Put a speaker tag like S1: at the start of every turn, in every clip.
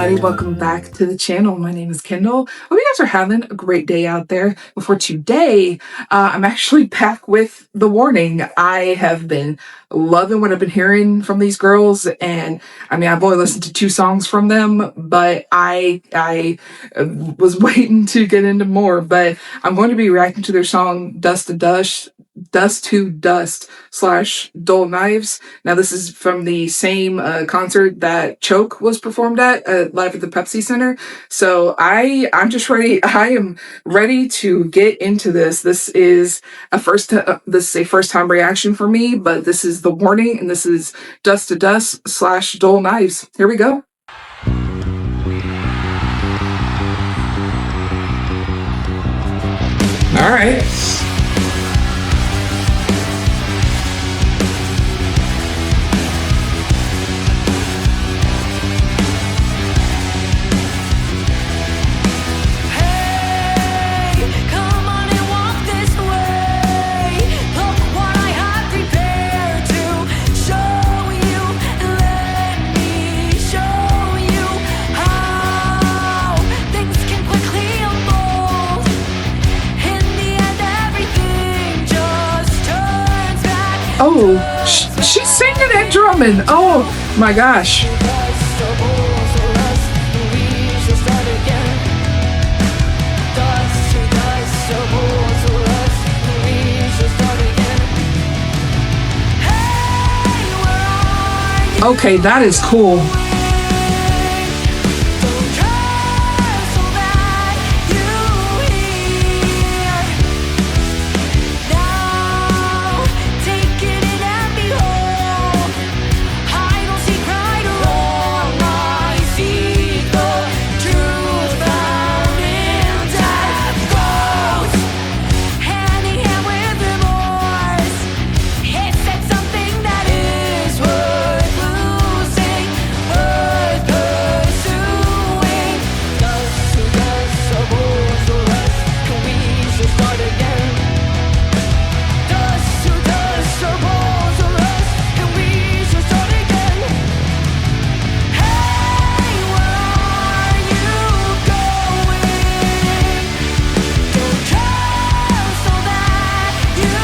S1: everybody. Welcome back to the channel. My name is Kendall. Hope you guys are having a great day out there. Before today, I'm actually back with the warning. I have been loving what I've been hearing from these girls, and I mean, I've only listened to 2 songs from them, but I was waiting to get into more. But I'm going to be reacting to their song Dust to Dust / Dull Knives. Now, this is from the same concert that Choke was performed at live at the Pepsi Center. So I'm just ready. I am ready to get into this. This is a first time reaction for me, but this is the warning, and this is Dust to Dust / Dull Knives. Here we go. All right. Oh, she's singing and drumming. Oh my gosh. Okay, that is cool.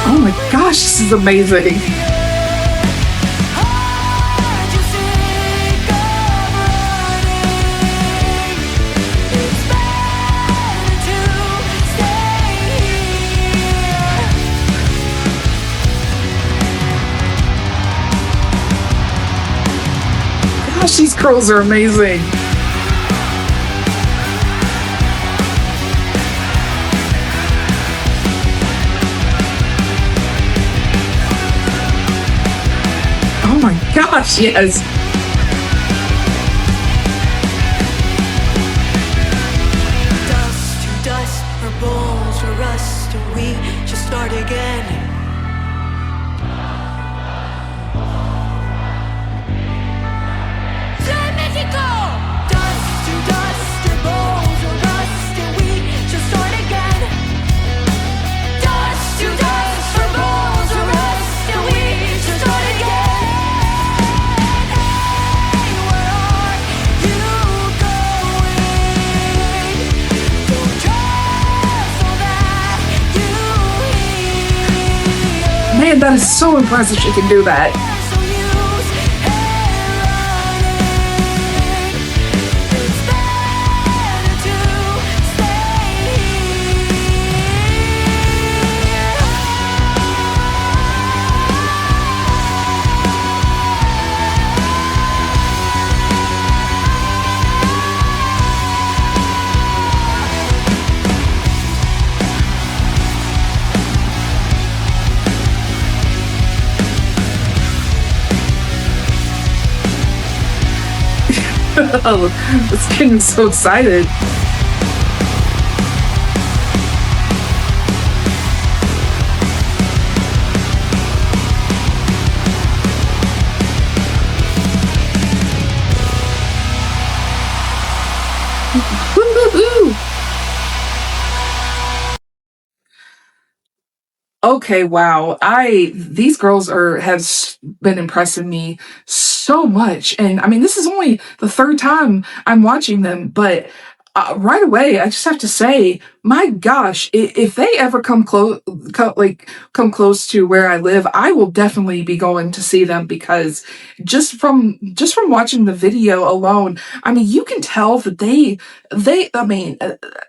S1: Oh my gosh, this is amazing. Gosh, these girls are amazing. Oh my gosh, yes.
S2: Dust to dust, our bones will rust, and we shall start again.
S1: Man, that is so impressive she can do that. Oh, it's getting so excited. Okay, wow. I these girls are been impressing me so much, and I mean, this is only the third time I'm watching them, but right away, I just have to say, my gosh, if they ever come close to where I live, I will definitely be going to see them because just from watching the video alone, I mean, you can tell that I mean,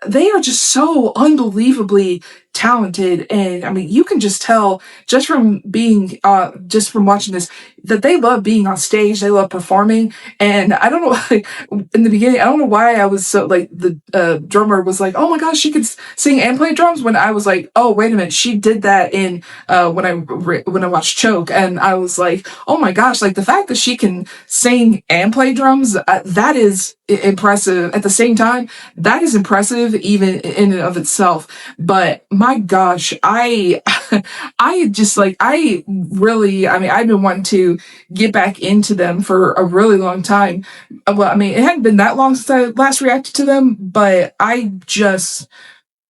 S1: they are just so unbelievably talented, and I mean, you can just tell just from watching this that they love being on stage, they love performing, and I don't know, like, in the beginning, I don't know why I was so like the drummer was like, oh my gosh, she could sing and play drums, when I was like, oh wait a minute, she did that in when I watched Choke, and I was like, oh my gosh, like the fact that she can sing and play drums, that is impressive. At the same time, that is impressive even in and of itself. But my gosh, I just like, I really, I mean, I've been wanting to get back into them for a really long time. Well, I mean, it hadn't been that long since I last reacted to them, but I just,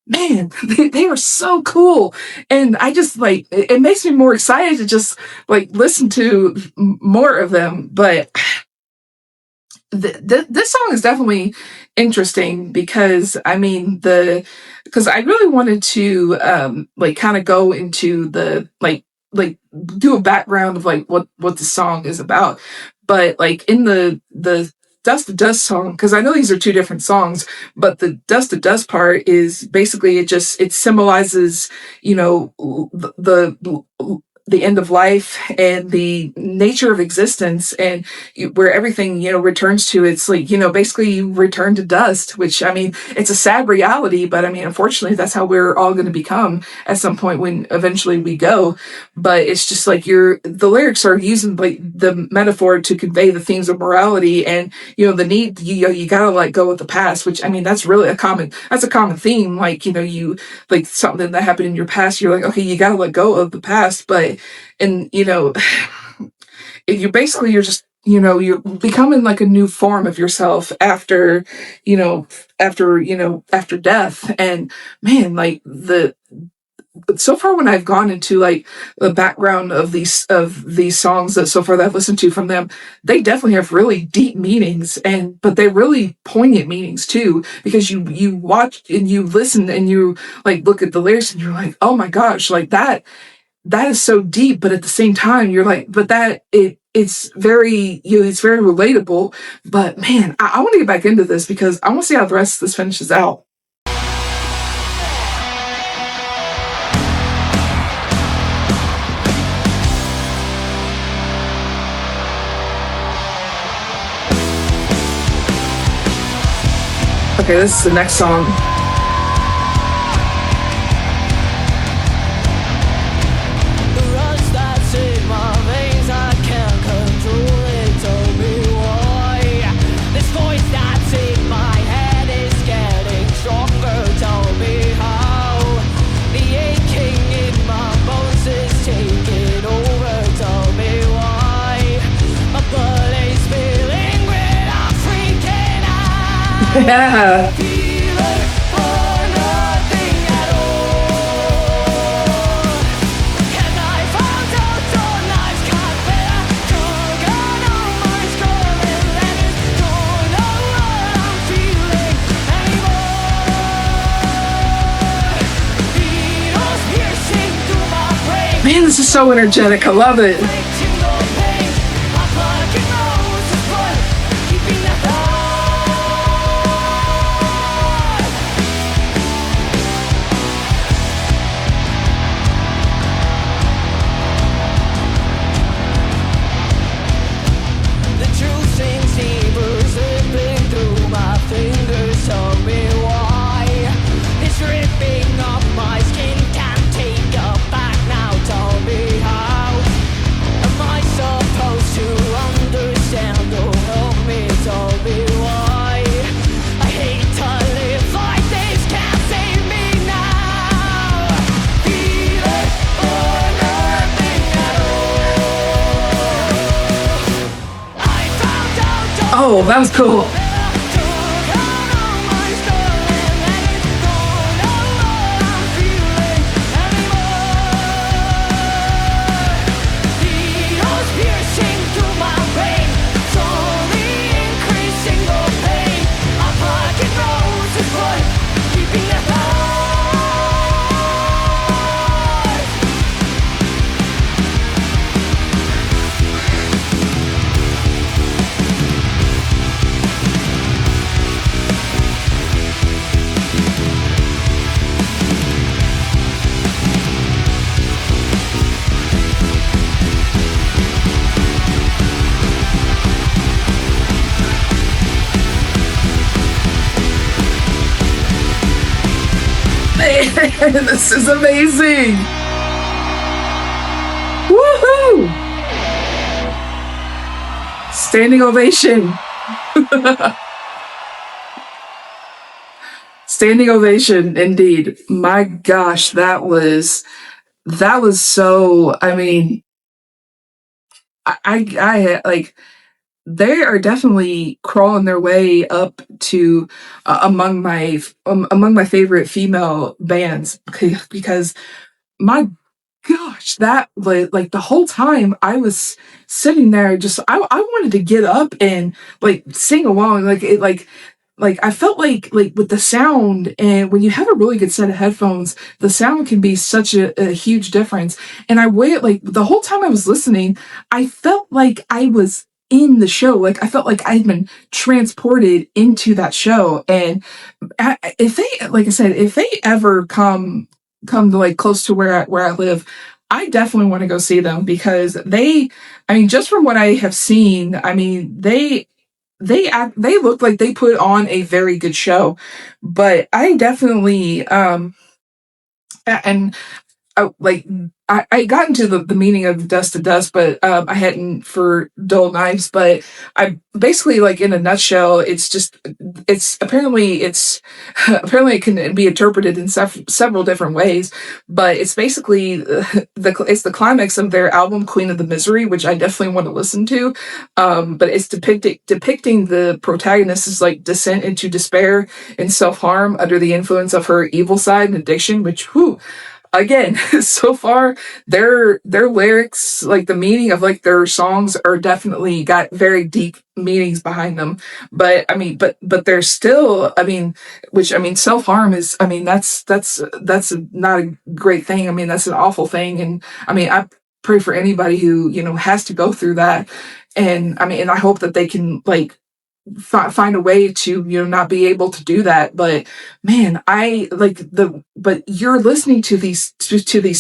S1: man, they are so cool. And I just like, it makes me more excited to just like listen to more of them. But this song is definitely interesting because I mean because I really wanted to like kind of go into the like do a background of like what the song is about, but like in the Dust to Dust song, because I know these are two different songs, but the Dust to Dust part is basically, it symbolizes, you know, the end of life and the nature of existence, and where everything, you know, returns to its, like, you know, basically you return to dust, which, I mean, it's a sad reality, but I mean, unfortunately, that's how we're all going to become at some point when eventually we go. But it's just like the lyrics are using like the metaphor to convey the themes of morality, and, you know, the need, you gotta let go of the past, which, I mean, that's really that's a common theme. Like, you know, you, like, something that happened in your past, you're like, okay, you gotta let go of the past. But, and, you know, you're just, you know, you're becoming like a new form of yourself after, after death. And man, like so far when I've gone into like the background of these songs that so far that I've listened to from them, they definitely have really deep meanings, but they're really poignant meanings too, because you watch and you listen and you like look at the lyrics and you're like, oh my gosh, like that is so deep, but at the same time you're like, but it's very, you know, it's very relatable. But man, I want to get back into this because I want to see how the rest of this finishes out. Okay, this is the next song. Yeah. Man, this is so energetic. I love it. Oh, that was cool. This is amazing. Woohoo! Standing ovation. Standing ovation, indeed. My gosh, that was so. I mean, I like they are definitely crawling their way up to among my favorite female bands because my gosh, that like the whole time I was sitting there, just I wanted to get up and like sing along, like I felt like with the sound, and when you have a really good set of headphones, the sound can be such a huge difference. And I waited like the whole time I was listening, I felt like I was in the show. Like I felt like I had been transported into that show. And if they, like I said, if they ever come to like close to where I live, I definitely want to go see them because I mean, just from what I have seen, I mean, they look like they put on a very good show. But I definitely and like I got into the meaning of dust to dust, but I hadn't for dull knives. But I basically, like, in a nutshell, it's just it's apparently it can be interpreted in several different ways. But it's basically it's the climax of their album Queen of the Misery, which I definitely want to listen to. But it's depicting the protagonist's like descent into despair and self harm under the influence of her evil side and addiction, which whew, again, so far their lyrics, like the meaning of like their songs, are definitely got very deep meanings behind them. But I mean, but they're still, I mean, which I mean, self-harm is, I mean, that's not a great thing. I mean, that's an awful thing. And I mean, I pray for anybody who, you know, has to go through that. And I mean, and I hope that they can like find a way to, you know, not be able to do that. But man, I like but you're listening to these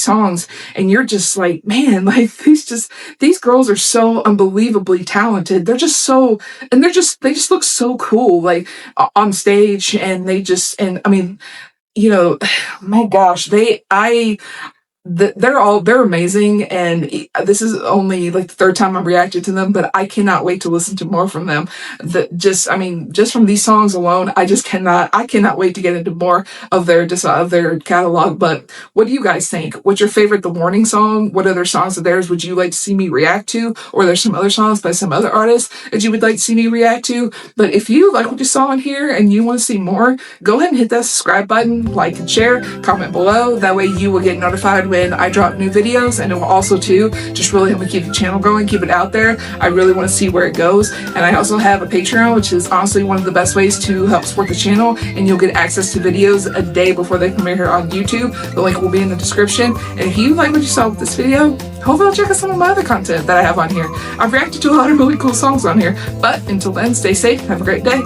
S1: songs, and you're just like, man, like these girls are so unbelievably talented. They're just so, and they just look so cool, like on stage. And and I mean, you know, my gosh, they're amazing. And this is only like the third time I've reacted to them, but I cannot wait to listen to more from them. I mean, just from these songs alone, I cannot wait to get into more of their catalog. But what do you guys think? What's your favorite The Warning song? What other songs of theirs would you like to see me react to? Or there's some other songs by some other artists that you would like to see me react to? But if you like what you saw in here and you want to see more, go ahead and hit that subscribe button, like and share, comment below. That way you will get notified when I drop new videos, and it will also too just really help me keep the channel going, keep it out there. I really want to see where it goes. And I also have a Patreon, which is honestly one of the best ways to help support the channel, and you'll get access to videos a day before they premiere here on YouTube. The link will be in the description. And if you like what you saw with this video, hopefully I'll check out some of my other content that I have on here. I've reacted to a lot of really cool songs on here. But until then, stay safe, have a great day.